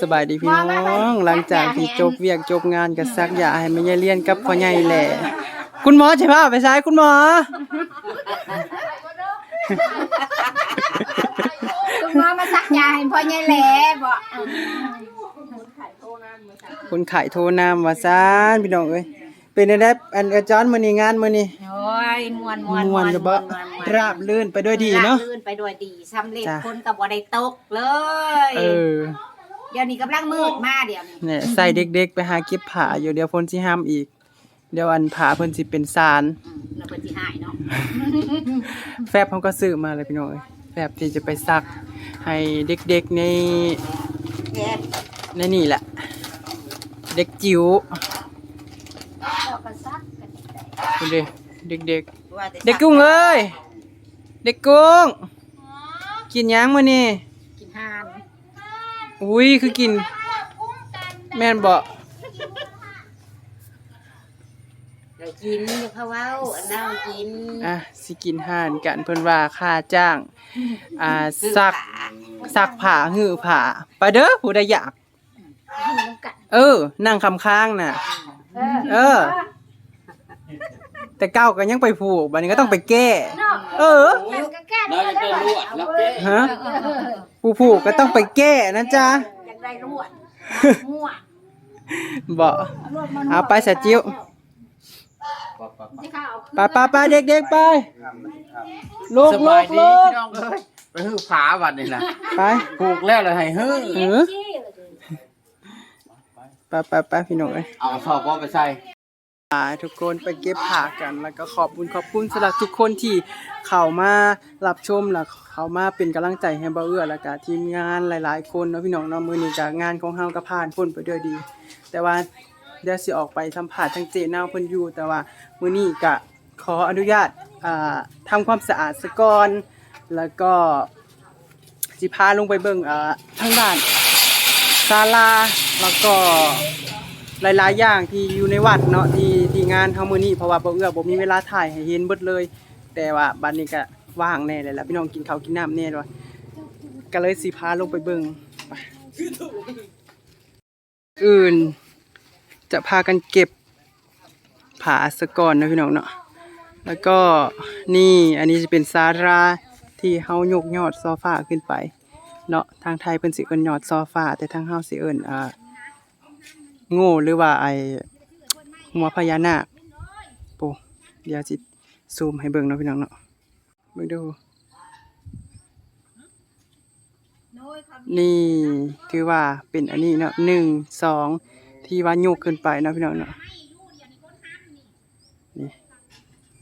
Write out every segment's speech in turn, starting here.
สบายดีพี่น้องหลังจากที่จบเวียกจบงานก็ซักยาให้แม่ยายเลียนกับพ่อใหญ่แหละคุณหมอใช่ป่ะไปซ้ายคุณหมอคุณหมอมาซักยาให้พ่อใหญ่แหละบ่คนไข้โทรนำว่าซ่านพี่น้องเอ้ยเป็นได้อันอาจารย์มื้อนี้งานมื้อนี้โอ้ยม่วนอยู่บ่ราบรื่นไปด้วยดีเนาะราบรื่นไปด้วยดีสำเร็จคนก็บ่ได้ตกเลย เดี๋ยวนี้กำลังมืดมาเดี๋ยวนี้เนี่ยใส่เด็กๆไปหาเก็บผ้าอยู่เดี๋ยวฝนสิห้ามอีกเดี๋ยวอันผ้าเพิ่นสิเป็นสารแล้วเพิ่นสิหายเนาะแฟบเขาก็ซื้อมาเลยพี่น้องเอ้ยแฟบที่จะไปซักให้เด็กๆในนี่แหละเด็กจิ๋วคุณเด็กเด็กกุ้งเอ้ยเด็กกุ้งกินยังมื้อนี้กินห่านอุ้ยคือกินแม่นบ่ได้กินอยู่เขาเว้าอันนั้นกินสิกินห่านกันเพิ่นว่าค่าจ้างซักผ้าหื้อผ้าไปเด้อผู้ใดอยากนั่งคำค้างน่ะแต่เก้าก็ยังไปผูกบัดนี้ก็ต้องไปแก้ได้ได้รวดแล้วแก้ฮะผูกก็ต้องไปแก้นะจ๊ะอยากได้รวดมั่วบ่เอาไปสะจิ้วไปเด็กๆไปลูกสบายดีพี่น้องเอ้ยไปฮื้อผาบัดนี่ล่ะไปผูกแล้วเลยให้ฮื้อไปพี่น้องเอ้ยเอาสอบบ่ไปใส่ทุกคนไปเก็บผักกันแล้วก็ขอบคุณสำหรับทุกคนที่เข้ามารับชมแล้วเข้ามาเป็นกำลังใจให้บ่าวเอื้อแล้วก็ทีมงานหลายๆคนเนาะพี่น้องเนาะมื้อนี้ก็งานของเฮาก็ผ่านพ้นไปด้วยดีแต่ว่าเดี๋ยวสิออกไปสัมภาษณ์ทางเจนาวเพิ่นอยู่แต่ว่ามื้อนี้ก็ขออนุญาตทำความสะอาดซะก่อนแล้วก็สิพาลงไปเบิ่งทางด้านศาลาแล้วก็หลายๆอย่างที่อยู่ในวัดเนาะที่งานเฮามื้อนี้เพราะว่าบ่เอื้อบ่มีเวลาถ่ายให้เห็นเบิดเลยแต่ว่าบัดนี้ก็ว่างแน่เลยล่ะพี่น้องกินข้าวกินน้ำแน่ด้วยก็เลยสิพาลงไปเบิ่งอื่นจะพากันเก็บผาซะก่อนนะพี่น้องเนาะแล้วก็นี่อันนี้จะเป็นศาลาที่เฮายกยอดโซฟาขึ้นไปเนาะทางไทยเพิ่นสิเอิ้นยอดโซฟาแต่ทางเฮาสิเอิ้นโง่หรือว่าไอหัวพญานาคโปเดี๋ยวสิซูมให้เบิ่งเนาะพี่น้องเนาะเบิ่งดูนี่คือว่าเป็นอันนี้เนาะ1 2ที่ว่าโยกขึ้นไปเนาะพี่น้องเนาะนี่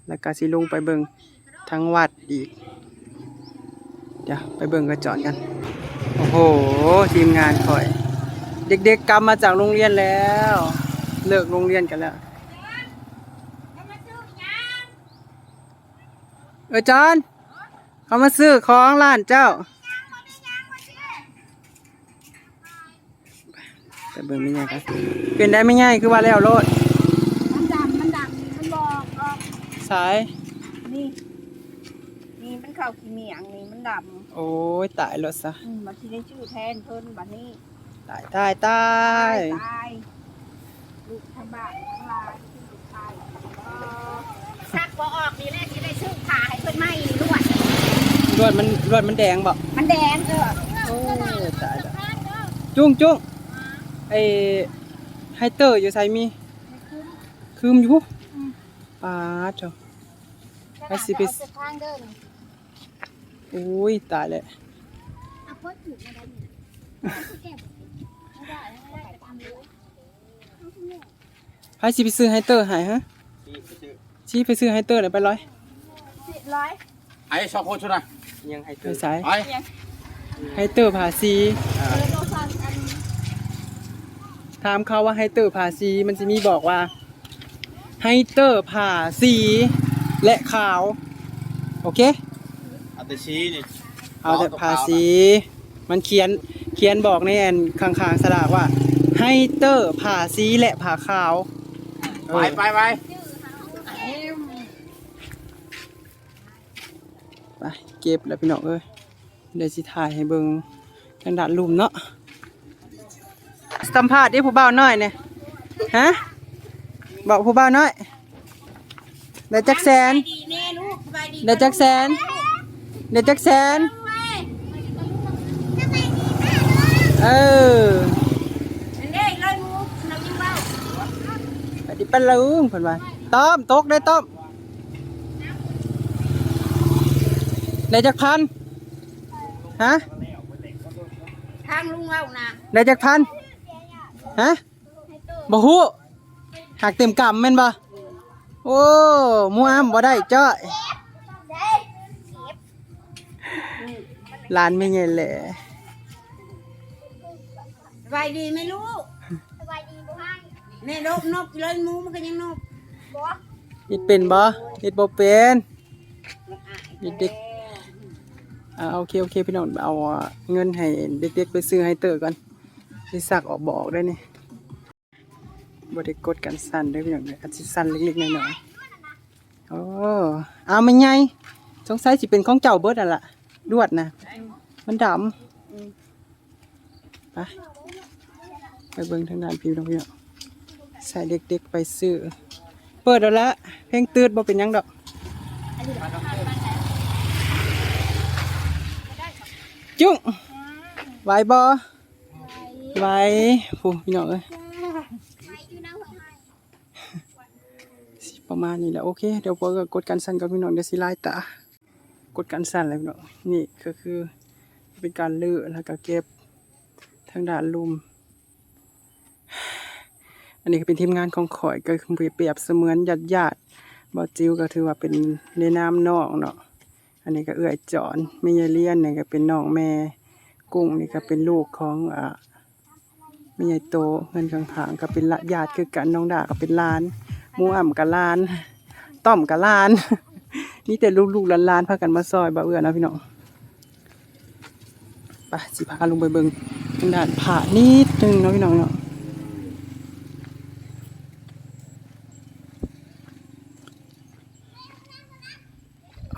แล้วก็สิลงไปเบิ่งทั้งวัดอีกเดี๋ยวไปเบิ่งกระจอดกันโอ้โหทีมงานคอยเด็กๆกลับมาจากโรงเรียนแล้วเลิกโรงเรียนกันแล้วจอนเขามาซื้อของร้านเจ้าแต่เบิ่งไม่ง่ายครับเป็นได้ไม่ง่ายคือว่าแล้วโลดมันดำมันบอกสายนี่มันเข้าขี้เมียงนี่มันดำโอ้ยตายแล้วซะบัดที่ได้ชื่อแทนเพิ่นบัดนี้ตายลูกทำบ้านทั้งหลายลูกชายซักบ่ออกนี่แหละที่ได้ซื้อขาให้เพิ่นไหม้ลวดมันแดงบ่มันแดงโอ้ตายแล้วจุ้งไอ้ไฮเตอร์อยู่ไสมีคืมอยู่ปาดเจ้าไปสิไปโอ้ยตายแล้วให้สิไปซื้อไฮเตอร์หายฮะชี้ไปซื้อไฮเตอร์เลยไป100ไอ้2คนชุดน่ะยังไฮเตอร์สายไฮเตอร์ภาษีถามเขาว่าไฮเตอร์ภาษีมันจะมีบอกว่าไฮเตอร์ภาษีและขาวโอเคเอาแต่ชี้นี่เอาแต่ภาษีมันเขียนบอกในแอนข้างๆสลากว่าไฮเตอร์ภาษีและผ่าขาวไปเก็บแล้วพี่น้องเอ้ยเดี๋ยวสิถ่ายให้เบิ่งทางด้านลุ่มเนาะ สัมภาษณ์ดิผู้บ่าวน้อยเนี่ยฮะบอกผู้บ่าวน้อยได้จักแสน ดีแน่ลูกสบายดี ได้จักแสนได้จักแสนเออ เด้เลยมูเราอยู่เว้า ไปดิปะลุงเพิ่นว่าต้อมตกได้ต้อมได้จักพันฮะ ทางลุงเว้านะ ได้จักพันฮะบ่ฮู้หักเต็มกำแม่นบ่โอ้หมู่อ้ำบ่ได้จ้อยหลานไม่ไงแหละ สบายดีไหมลูกสบายดีบ่ให้แน่นกเลยมูมันก็ยังนกบ่ เฮ็ดเป็นบ่เฮ็ดบ่เป็นเด็กๆโอเคพี่น้องเอาเงินให้เด็กๆไปซื้อให้เตอก่อนสิซักออกบ่ออกได้นี่บ่ได้กดกันสั่นเด้อพี่น้องอาจสิสั่นเล็กๆน้อยๆโอ้เอามันใหญ่สงสัยสิเป็นของเจ้าเบิดนั่นล่ะลวดนะมันดำไปเบิ่งทางด้านพี่น้องใส่เด็กๆไปซื้อเปิดแล้วละเพลงตืดบ่เป็นหยังดอกจุ้งไหวบ่ไหวโอ้พี่น้องเอ้ยประมาณนี้แหละโอเคเดี๋ยวพอก็กดกันสั่นกับพี่น้องเดี๋ยวสิไล่ตากดกันสั่นเลยพี่น้องนี่ก็คือเป็นการลื้อแล้วก็เก็บทางด้านลุมอันนี้ก็เป็นทีมงานของข่อยก็คือเปรียบเสมือนญาติบ่าวจิ๋วก็ถือว่าเป็นในนามน้องเนาะอันนี้ก็เอื้อยจอนแม่ยายเลี้ยนนี่ก็เป็นน้องแม่กุ้งนี่ก็เป็นลูกของแม่ยายโตเงินข้างๆก็เป็นญาติคือกันน้องดาก็เป็นหลานหมู่อ่ำกับหลานต้อมกับหลาน นี่แต่ลูกๆหลานๆพากันมาซอยบ่าวเอื้อนะพี่น้องไปสิพาลงไปเบิ่งทางด้านผานิดนึงเนาะพี่น้องเนาะ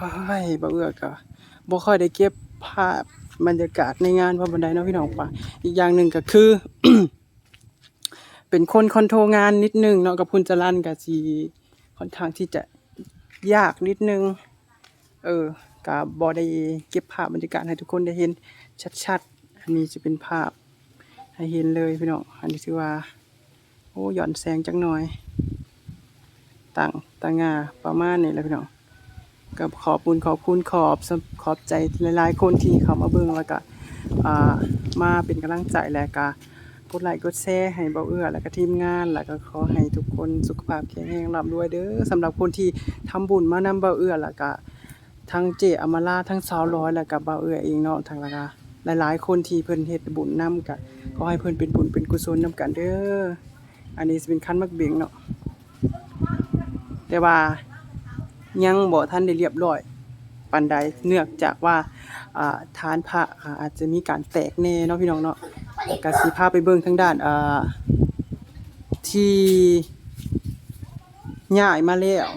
อ้ายบ่าวเอื้อก็บ่ค่อยได้เก็บภาพบรรยากาศในงานเพราะบันไดเนาะพี่น้องป่ะอีกอย่างหนึ่งก็คือ เป็นคนคอนโทรลงานนิดนึงเนาะกับคุณจรัญก็สิค่อนข้างที่จะยากนิดนึงก็บ่ได้เก็บภาพบรรยากาศให้ทุกคนได้เห็นชัดๆอันนี้จะเป็นภาพให้เห็นเลยพี่น้องอันนี้ถือว่าโอ้หย่อนแสงจักหน่อยต่างงาประมาณนี้แหละพี่น้องก็ขอบใจหลายๆคนที่เข้ามาเบิ่งแล้วก็มาเป็นกำลังใจแล้วก็กดไลค์กดแชร์ให้เบาเอื้อแล้วก็ทีมงานแล้วก็ขอให้ทุกคนสุขภาพแข็งแรงร่ำรวยเด้อสำหรับคนที่ทำบุญมานำเบาเอื้อแล้วก็ทั้งเจอมราทั้งสาวร้อยแล้วก็เบาเอื้อเองเนาะทั้งแล้วก็หลายๆคนที่เพิ่นเฮ็ดบุญนำก็ขอให้เพิ่นเป็นบุญเป็นกุศลนำกันเด้ออันนี้สิเป็นคันมักเบ่งเนาะแต่ว่ายังบ่ทันได้เรียบร้อยปานใดเนื่องจากว่าฐานพระอาจจะมีการแตกแน่เนาะพี่น้องเนาะก็สิพาไปเบิ่งทางด้านที่ย้ายมาแล้ว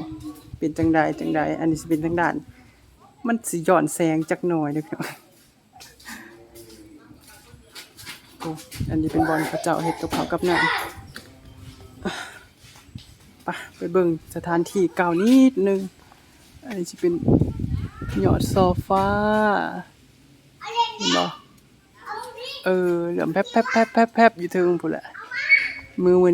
เป็นจังใดอันนี้สิเป็นทางด้านมันสิย้อนแสงจักหน่อยเด้อพี่น้องโอ้อันนี้เป็นบอนพระเจ้าเฮ็ดกับข้าวกับน้ำไปเบิ่งสถานที่เก่านิดนึงอันนี้สิเป็นยอดโซฟาเห็นบ่เหลือมแป๊บอยู่ถึงพุ่นแหละวั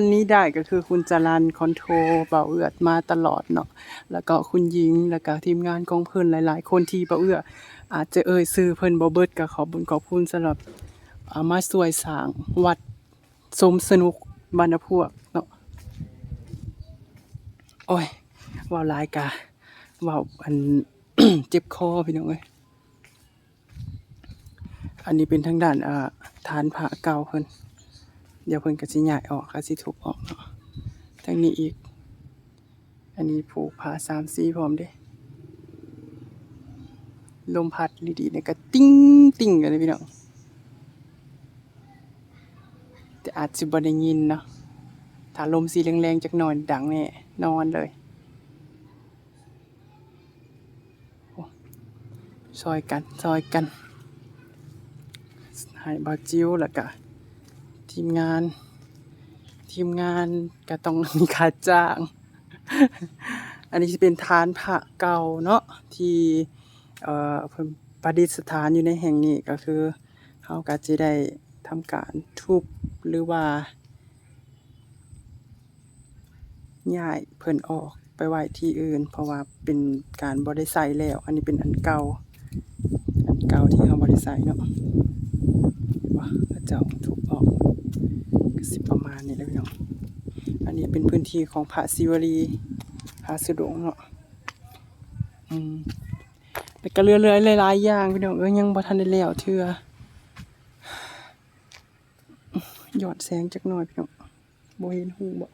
นนี้ได้ก็คือคุณจรัญคอนโทรเบาเอื้อมาตลอดเนาะแล้วก็คุณหญิงแล้วก็ทีมงานของเพิ่นหลายๆคนที่เบาเอื้ออาจจะชื่อเพิ่นบ่เบิดก็ขอบคุณสำหรับมาช่วยสร้างวัดสมสนุกบ้านนาพวกเนาะโอ้ยว้าวหลายกะว้าวอัน เจ็บคอพี่น้องเอ้ยอันนี้เป็นทางด้านฐานพระเก่าเพิ่นเดี๋ยวเพิ่นก็สิย้ายออกก็สิทุบออกเนาะทางนี้อีกอันนี้ผูกผ้า3 สีพร้อมเด้ลมพัดดีๆเนี่ยก็ติ้งกันเลยพี่น้องแต่อาจสิบ่ได้ยินเนาะถ้าลมสีแรงๆจักหน่อยดังแน่นอนเลยซอยกันให้บ่าวจิ๋วแล้วก็ ทีมงานก็ต้องมีค่าจ้าง อันนี้จะเป็นฐานพระเก่าเนาะที่เพิ่นประดิษฐานอยู่ในแห่งนี้ก็คือเฮาก็จะได้ทำการทุบหรือว่าย้ายเพิ่นออกไปไว้ที่อื่นเพราะว่าเป็นการบ่ได้ใช้แล้วอันนี้เป็นอันเก่าที่เฮาบ่ได้ใช้เนาะว่าพระเจ้าทุบออกก็สิประมาณนี้แหละพี่น้องอันนี้เป็นพื้นที่ของพระศิวลีพระสุดงค์เนาะแล้วก็เรื่อยๆหลายๆอย่างพี่น้องยังบ่ทันได้แล้วเทื่อหยอดแสงจักหน่อยพี่น้องบ่เห็นหูบ่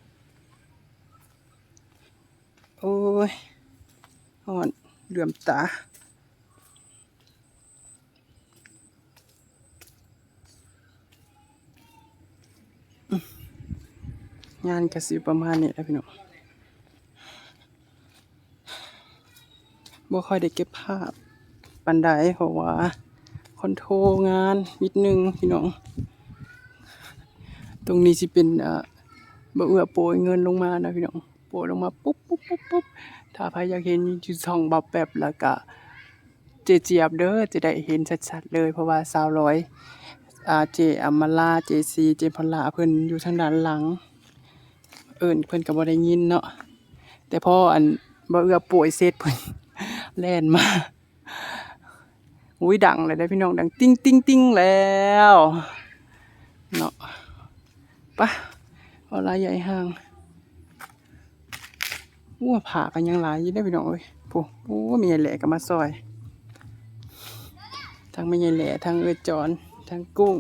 โอ้ยฮ้อนเหลื่อมตางานก็สิประมาณนี้แหละพี่น้องบ่ค่อยได้เก็บภาพปานใดเพราะว่าคอนโทรลงานนิดนึงพี่น้องตรงนี้สิเป็นบ่เอื้อโปรยเงินลงมานะพี่น้องโปรยลงมาปุ๊บถ้าใครอยากเห็นอยู่ช่องบับแป๊บแล้วก็เจเจี๊ยบเด้อจะได้เห็นชัดๆเลยเพราะว่าสาวร้อยเจอมราเจซีเจพลาเพิ่นอยู่ทางด้านหลังเพิ่นก็บ่ได้ยินเนาะแต่พออันบ่เอื้อโปรยเสร็จเพิ่นแล่นมาอุ้ยดังเลยได้พี่น้องดังติ้งติ้งติ้งแล้วเนาะปะเอาลายใหญ่ห่างผ่ากันยังหลายอยู่ได้พี่น้องเอ้ยโอ้มีใหญ่แหล่ก็มาซอยทั้งมีใหญ่แหล่ทั้งจอนทั้งกุ้ง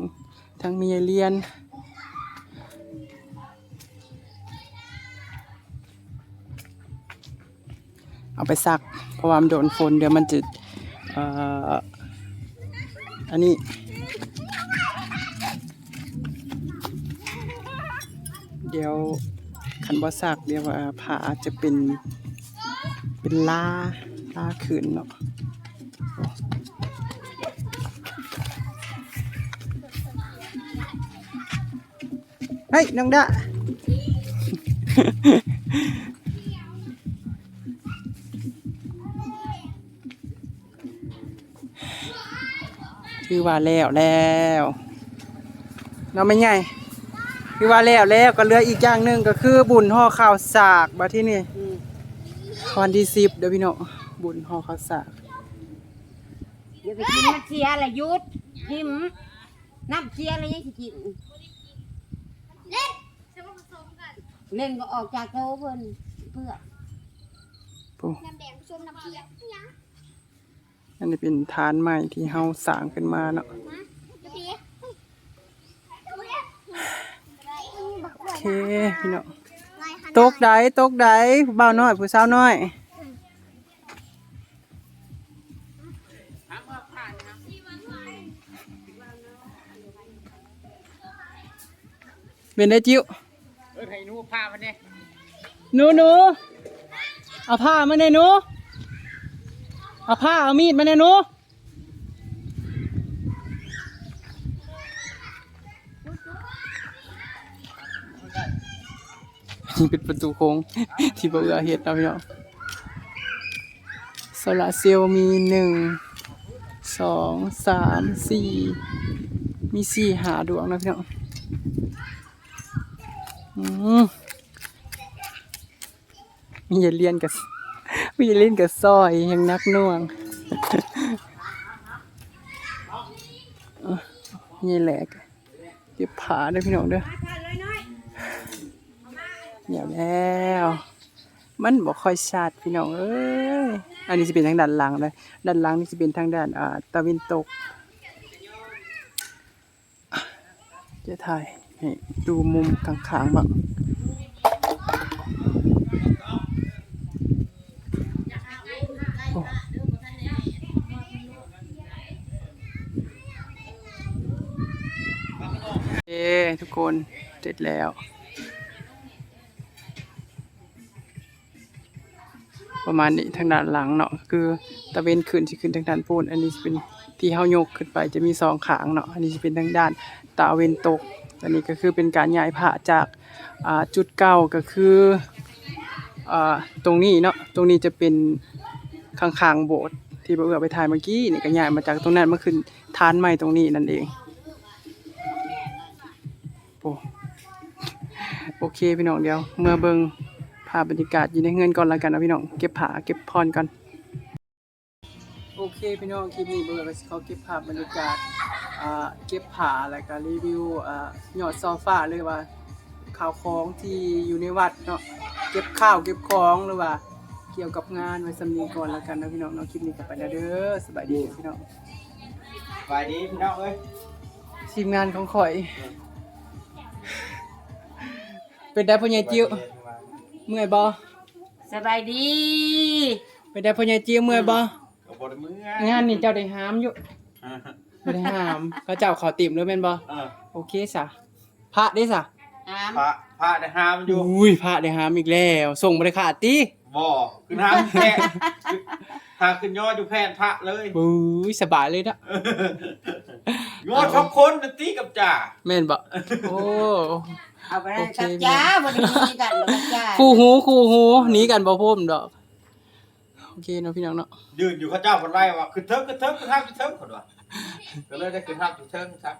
ทั้งมีใหญ่เลียนเอาไปซักเพราะว่ามันโดนฝนเดี๋ยวมันจะอันนี้เดี๋ยวคันบ่ซักเดี๋ยวผ้าอาจจะเป็นลาขึ้นเนาะเฮ้ยน้องดะ คือว่าแล้วเราไม่ไงคือว่าแล้วก็เหลืออีกอย่างหนึ่งก็คือบุญห่อข้าวสากบัดที่นี่วันที่10เด้อพี่น้องบุญห่อข้าวสาก อย่าไปกินน้ำเชียร์ละยุดหิมน้ำเชียร์อะไรยังสิกินเล่นก็ออกจากโต๊ะเพิ่นเพื่อน้ำแดงผสมน้ำเชียร์อันนี้เป็นฐานใหม่ที่เฮาสร้างขึ้นมาเนาะโอเคพี่น้องตกใดบ่าวน้อยผู้สาวน้อยเป็นได้จิ้วให้หนูพามาเนี่ยหนูเอาผ้ามาเนี่ยหนูเอามีดมาเนี่ยหนูนี่เป็นประตูโค้งที่บ่เอื้อเฮ็ดเอาพี่น้องโซลาร์เซลล์มี1 2 3 4มี4-5 ดวงนะพี่น้องมีอย่าเลียนกับซอยยังนักหน่วงนี่แหละเก็บผาด้วยพี่น้องเด้อเดี๋ยวแล้วมันบ่ค่อยชัดพี่น้องเอ้ยอันนี้จะเป็นทางด้านหลังเลยด้านหลังนี่จะเป็นทางด้านตะวันตกจะถ่ายให้ดูมุมข้างๆบ้างทุกคนเสร็จแล้วประมาณนี้ทางด้านหลังเนาะคือตะเวนขึ้นสิขึ้นทางด้านปูนอันนี้จะเป็นที่เฮายกขึ้นไปจะมี2 ขางเนาะอันนี้จะเป็นทางด้านตะเวนตก อันนี้ก็คือเป็นการย้ายพระจากจุดเก่าก็คือตรงนี้เนาะตรงนี้จะเป็นข้างๆโบสถ์ที่บ่เอื้อไปถ่ายเมื่อกี้นี่ก็ย้ายมาจากตรงนั้นมาขึ้นฐานใหม่ตรงนี้นั่นเองโอเคพี่น้องเดี๋ยวเมื่อเบิ่งภาพบรรยากาศอยู่ในเฮือนก่อนแล้วกันนะพี่น้องเก็บผ้าเก็บพรก่อนโอเคพี่น้องคลิปนี้เบิ่งไปเขาเก็บภาพบรรยากาศเก็บผ้าแล้วก็รีวิวยอดโซฟาเลยว่าข่าวของที่อยู่ในวัดเนาะเก็บข้าวเก็บของหรือว่าเกี่ยวกับงานไว้สำนีก่อนแล้วกันนะพี่น้องเนาะคลิปนี้ก็ไปแล้วเด้อสบายดีพี่น้อง สบายดีพี่น้องเอ้ย ทีมงานของข่อย เป็นได้พ่อใหญ่จิ้วเมื่อยบ่ สบายดี เป็นได้พ่อใหญ่จิ้วเมื่อยบ่ ก็บ่ได้มื้อง านนี่เจ้าได้หามอยู่บ่ได้หามเขาเจ้าขอติ่มเลยแม่นบ่โอเคซะพระได้ซะ น้ำ พระได้หามอยู่ อุ้ยพระได้หามอีกแล้วส่งบ่ได้ขาดติ บ่ขึ้นหามแท้หาขึ้นยอดอยู่แพนพระเลย อุ้ยสบายเลยเนาะ ยอดสองคนน่ะตีกับจ่า แม่นบ่โอ้ เอาไปให้กับจ้าบ่ได้มีกันหรอกกับจ้า คู่หูหนีกันบ่พ้มดอกโอเคเนาะพี่น้องเนาะ ยืนอยู่เขาเจ้าคนไล่ว่าขึ้นเทิงขึ้นทางขึ้นเทิงคนว่าก็เลยได้ขึ้นทางขึ้นเทิงซะ